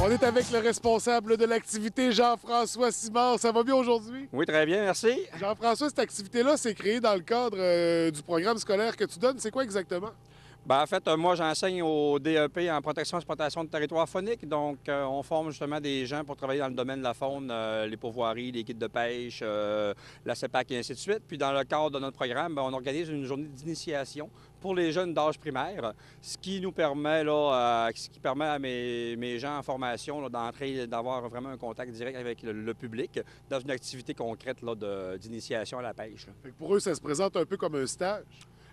On est avec le responsable de l'activité, Jean-François Simard. Ça va bien aujourd'hui? Oui, très bien, merci. Jean-François, cette activité-là, c'est créé dans le cadre du programme scolaire que tu donnes. C'est quoi exactement? En fait, moi, j'enseigne au DEP en protection et exploitation de territoire faunique. Donc, on forme justement des gens pour travailler dans le domaine de la faune, les pourvoiries, les guides de pêche, la CEPAC et ainsi de suite. Puis, dans le cadre de notre programme, on organise une journée d'initiation pour les jeunes d'âge primaire, ce qui nous permet, ce qui permet à mes gens en formation d'entrer, d'avoir vraiment un contact direct avec le public dans une activité concrète d'initiation à la pêche. Fait que pour eux, ça se présente un peu comme un stage.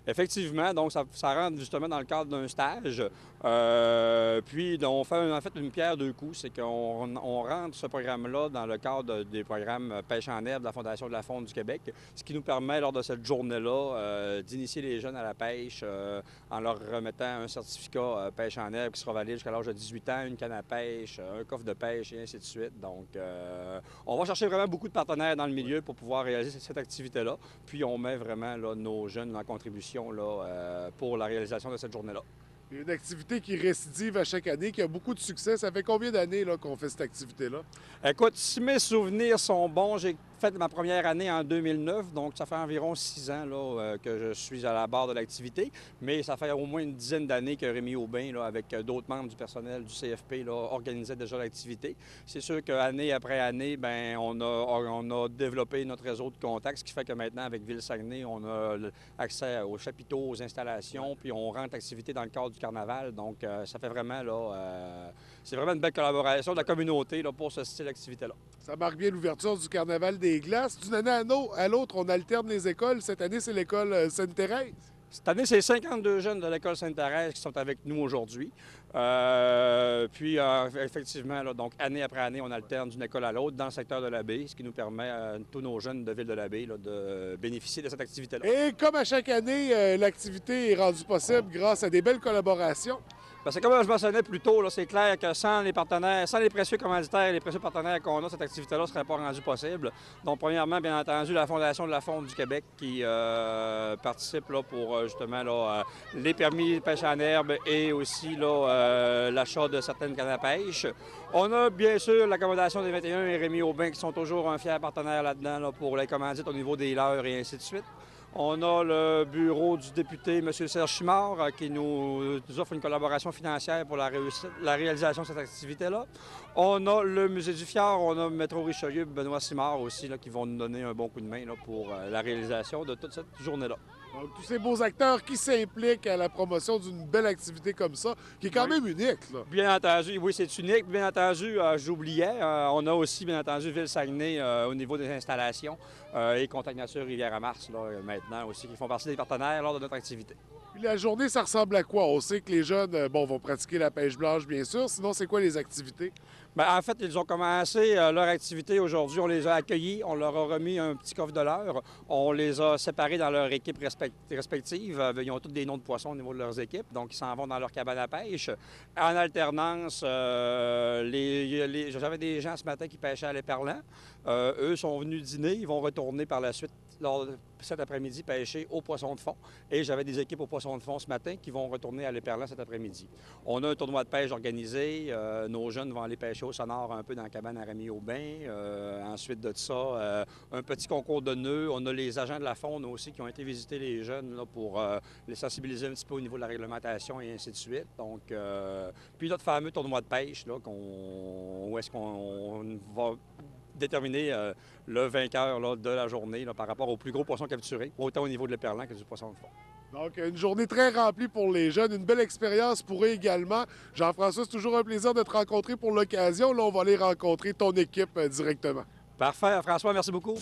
Effectivement, donc ça rentre justement dans le cadre d'un stage. Puis on fait en fait une pierre deux coups, c'est qu'on rentre ce programme-là dans le cadre des programmes Pêche en herbe de la Fondation de la faune du Québec, ce qui nous permet lors de cette journée-là d'initier les jeunes à la pêche en leur remettant un certificat pêche en herbe qui sera valide jusqu'à l'âge de 18 ans, une canne à pêche, un coffre de pêche et ainsi de suite. Donc on va chercher vraiment beaucoup de partenaires dans le milieu pour pouvoir réaliser cette activité-là. Puis on met vraiment nos jeunes en contribution pour la réalisation de cette journée-là. Une activité qui récidive à chaque année, qui a beaucoup de succès. Ça fait combien d'années qu'on fait cette activité-là? Écoute, si mes souvenirs sont bons, j'ai fait ma première année en 2009, donc ça fait environ 6 ans que je suis à la barre de l'activité, mais ça fait au moins une dizaine d'années que Rémi Aubin, avec d'autres membres du personnel du CFP, organisait déjà l'activité. C'est sûr qu'année après année, on a développé notre réseau de contacts, ce qui fait que maintenant, avec Ville-Saguenay, on a accès aux chapiteaux, aux installations, puis on rentre l'activité dans le cadre du carnaval. Donc, ça fait vraiment, c'est vraiment une belle collaboration de la communauté pour ce style d'activité-là. Ça marque bien l'ouverture du carnaval des glaces. D'une année à l'autre, on alterne les écoles. Cette année, c'est l'école Sainte-Thérèse. Cette année, c'est 52 jeunes de l'école Sainte-Thérèse qui sont avec nous aujourd'hui. Effectivement, donc année après année, on alterne d'une école à l'autre dans le secteur de la baie, ce qui nous permet à tous nos jeunes de Ville de la Baie de bénéficier de cette activité-là. Et comme à chaque année, l'activité est rendue possible grâce à des belles collaborations. C'est comme je mentionnais plus tôt, c'est clair que sans les partenaires, sans les précieux commanditaires et les précieux partenaires qu'on a, cette activité-là ne serait pas rendue possible. Donc, premièrement, bien entendu, la Fondation de la faune du Québec qui participe pour justement les permis de pêche en herbe et aussi l'achat de certaines cannes à pêche. On a bien sûr l'accommodation des 21 et Rémi Aubin qui sont toujours un fier partenaire là-dedans pour les commandites au niveau des leurres et ainsi de suite. On a le bureau du député, M. Serge Chimard, qui nous offre une collaboration financière pour la réalisation de cette activité-là. On a le Musée du Fjord, on a Métro Richelieu, Benoît Simard aussi, qui vont nous donner un bon coup de main pour la réalisation de toute cette journée-là. Donc, tous ces beaux acteurs qui s'impliquent à la promotion d'une belle activité comme ça, qui est quand même unique. Là. Bien entendu, oui, c'est unique. Bien entendu, j'oubliais, on a aussi, bien entendu, Ville-Saguenay au niveau des installations et Contact Nature Rivière-à-Mars, maintenant aussi, qui font partie des partenaires lors de notre activité. Puis la journée, ça ressemble à quoi? On sait que les jeunes, vont pratiquer la pêche blanche, bien sûr. Sinon, c'est quoi les activités? En fait, ils ont commencé leur activité aujourd'hui. On les a accueillis, on leur a remis un petit coffre de leurre. On les a séparés dans leur équipe respective. Ils ont tous des noms de poissons au niveau de leurs équipes, donc ils s'en vont dans leur cabane à pêche. En alternance, j'avais des gens ce matin qui pêchaient à l'éperlan. Eux sont venus dîner, ils vont retourner par la suite cet après-midi pêcher au poisson de fond. Et j'avais des équipes au poisson de fond ce matin qui vont retourner à l'éperlan cet après-midi. On a un tournoi de pêche organisé. Nos jeunes vont aller pêcher au sonore un peu dans la cabane à Rémi Aubin. Ensuite de ça, un petit concours de nœuds. On a les agents de la faune aussi qui ont été visiter les jeunes pour les sensibiliser un petit peu au niveau de la réglementation et ainsi de suite. Donc, puis notre fameux tournoi de pêche où est-ce qu'on va déterminer le vainqueur de la journée par rapport aux plus gros poissons capturés, autant au niveau de l'éperlan que du poisson de fond. Donc, une journée très remplie pour les jeunes, une belle expérience pour eux également. Jean-François, c'est toujours un plaisir de te rencontrer pour l'occasion. Là, on va aller rencontrer ton équipe directement. Parfait. François, merci beaucoup.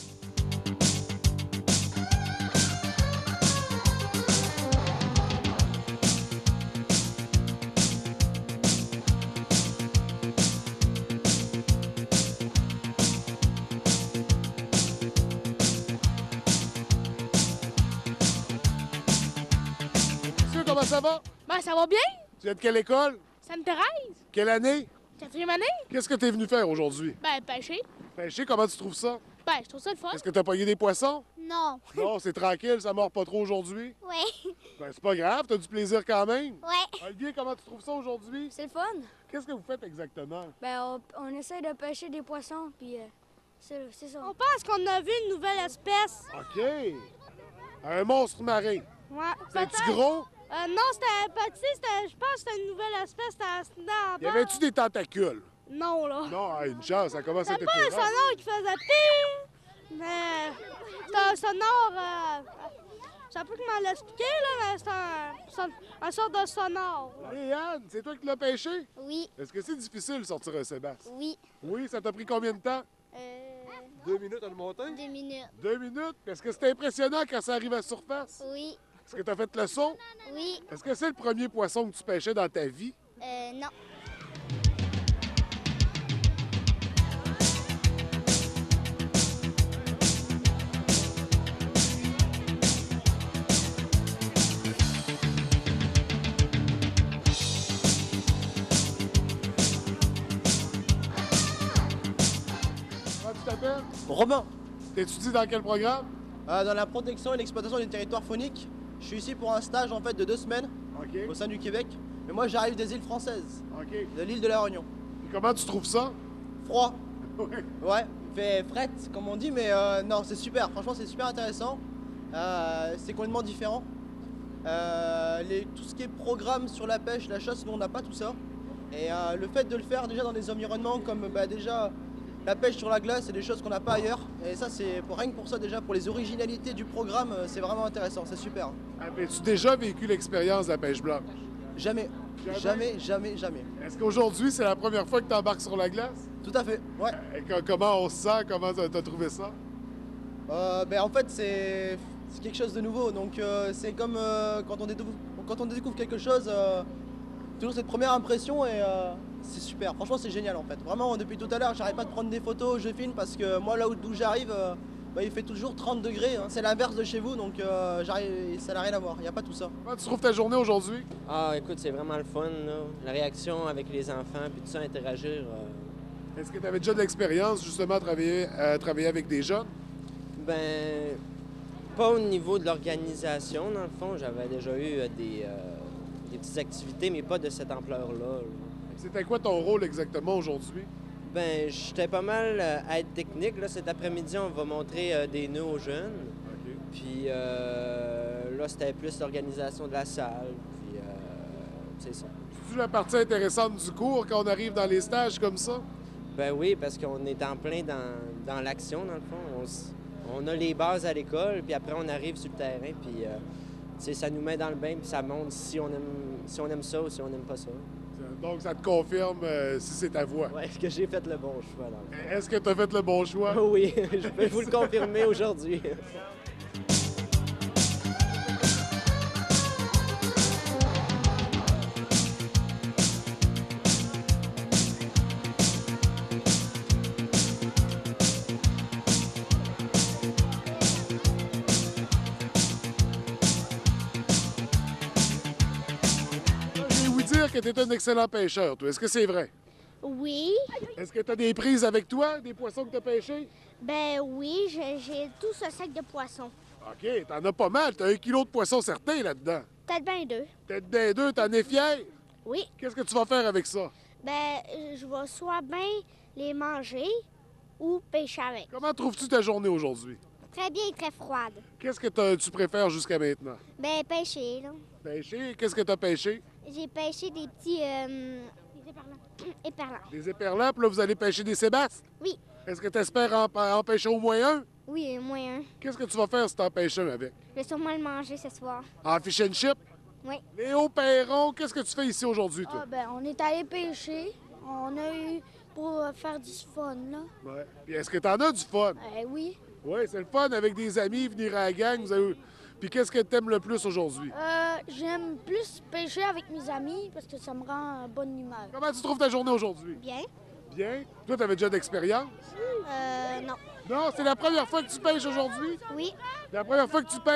Comment ça va? Ça va bien. Tu viens de quelle école? Sainte-Thérèse. Quelle année? 4e année. Qu'est-ce que tu es venu faire aujourd'hui? Pêcher. Pêcher, comment tu trouves ça? Ben, je trouve ça le fun. Est-ce que tu as pogné des poissons? Non. Non, c'est tranquille, ça mord pas trop aujourd'hui. Oui. Ben, c'est pas grave, t'as du plaisir quand même. Ouais. Olivier, comment tu trouves ça aujourd'hui? C'est le fun. Qu'est-ce que vous faites exactement? Ben, on essaie de pêcher des poissons, puis c'est ça. On pense qu'on a vu une nouvelle espèce. OK. Un monstre marin. Ouais. C'est-tu gros? Non, c'était petit. Je pense que c'était une nouvelle espèce. C'était dans Y avait-tu des tentacules? Non, là. Non, une chance, ça commence à être C'était pas un épeurant. sonore qui faisait ping, mais c'était un sonore. Je sais pas comment l'expliquer, là, mais c'est un sorte de sonore. Léane, c'est toi qui l'as pêché? Oui, Est-ce que c'est difficile de sortir un Sébastien? oui. Oui, ça t'a pris combien de temps? 2 minutes à le monter? 2 minutes. 2 minutes? Est-ce que c'était impressionnant quand ça arrive à la surface? Oui, Est-ce que tu as fait le saut? oui. Est-ce que c'est le premier poisson que tu pêchais dans ta vie? Non. Comment tu t'appelles? Romain, T'étudies dans quel programme? dans la protection et l'exploitation du territoire faunique. Je suis ici pour un stage en fait de 2 semaines OK. au sein du Québec. Mais moi j'arrive des îles françaises, OK. Et de l'île de la Réunion. comment tu trouves ça? Froid, Ouais. ouais, il fait fret comme on dit, mais non c'est super, franchement c'est super intéressant. C'est complètement différent. Tout ce qui est programme sur la pêche, la chasse, nous on n'a pas tout ça. Et le fait de le faire déjà dans des environnements comme déjà la pêche sur la glace, c'est des choses qu'on n'a pas ailleurs. Et ça c'est rien que pour ça déjà, pour les originalités du programme, c'est vraiment intéressant, c'est super. Avais-tu déjà vécu l'expérience de la pêche blanche? Jamais, Jamais? jamais. Est-ce qu'aujourd'hui, c'est la première fois que tu embarques sur la glace? Tout à fait, ouais. Et comment on se sent? Comment t'as trouvé ça? En fait, c'est quelque chose de nouveau. Donc, c'est comme quand on découvre quelque chose, toujours cette première impression et c'est super. Franchement, c'est génial en fait. Vraiment, depuis tout à l'heure, j'arrête pas de prendre des photos, je filme parce que moi, là d'où j'arrive, il fait toujours 30 degrés. Hein. C'est l'inverse de chez vous, donc ça n'a rien à voir. Il n'y a pas tout ça. Comment tu trouves ta journée aujourd'hui? Ah, écoute, c'est vraiment le fun, là. La réaction avec les enfants, puis tout ça, interagir. Est-ce que tu avais déjà de l'expérience justement à travailler avec des jeunes? Ben, pas au niveau de l'organisation, dans le fond. J'avais déjà eu des petites activités, mais pas de cette ampleur-là. Là. C'était quoi ton rôle exactement aujourd'hui? Ben, j'étais pas mal à être technique. Là, cet après-midi, on va montrer des nœuds aux jeunes. Puis là, c'était plus l'organisation de la salle. Puis c'est ça. C'est-tu la partie intéressante du cours quand on arrive dans les stages comme ça? Ben oui, parce qu'on est en plein dans l'action, dans le fond. On a les bases à l'école, puis après, on arrive sur le terrain, puis tu sais, ça nous met dans le bain, puis ça montre si on aime ça ou si on n'aime pas ça. Donc, ça te confirme si c'est ta voie. Ouais, est-ce que j'ai fait le bon choix, dans le fond? Est-ce que tu as fait le bon choix? Oui, je peux vous le confirmer aujourd'hui. J'ai ouï dire que tu es un excellent pêcheur, toi. Est-ce que c'est vrai? Oui. Est-ce que tu as des prises avec toi, des poissons que tu as pêchés? Ben oui, j'ai tout ce sac de poissons. OK, t'en as pas mal. T'as 1 kilo de poissons certains là-dedans. Peut-être bien 2. Peut-être des deux, t'en es fier? Oui. Qu'est-ce que tu vas faire avec ça? Ben, je vais soit bien les manger ou pêcher avec. Comment trouves-tu ta journée aujourd'hui? Très bien et très froide. Qu'est-ce que tu préfères jusqu'à maintenant? Ben, pêcher, là. Pêcher? Qu'est-ce que tu as pêché? J'ai pêché des petits... des éperlans. Éperlans. Des éperlans, puis là, vous allez pêcher des sébastes? Oui. Est-ce que tu espères en pêcher au moins un? Oui, moins un. Qu'est-ce que tu vas faire si t'en pêches un avec? Je vais sûrement le manger ce soir. En fish and chip? Oui. Léo Perron, qu'est-ce que tu fais ici aujourd'hui, toi? Ah, ben, on est allé pêcher. On a eu pour faire du fun, là. Ouais. Puis est-ce que t'en as du fun? Oui. Oui, c'est le fun avec des amis, venir à la gang. Puis qu'est-ce que t'aimes le plus aujourd'hui? J'aime plus pêcher avec mes amis parce que ça me rend bonne humeur. Comment tu trouves ta journée aujourd'hui? Bien? Bien. Toi, t'avais déjà d'expérience? Non. Non, c'est la première fois que tu pêches aujourd'hui? Oui. La première fois que tu pêches?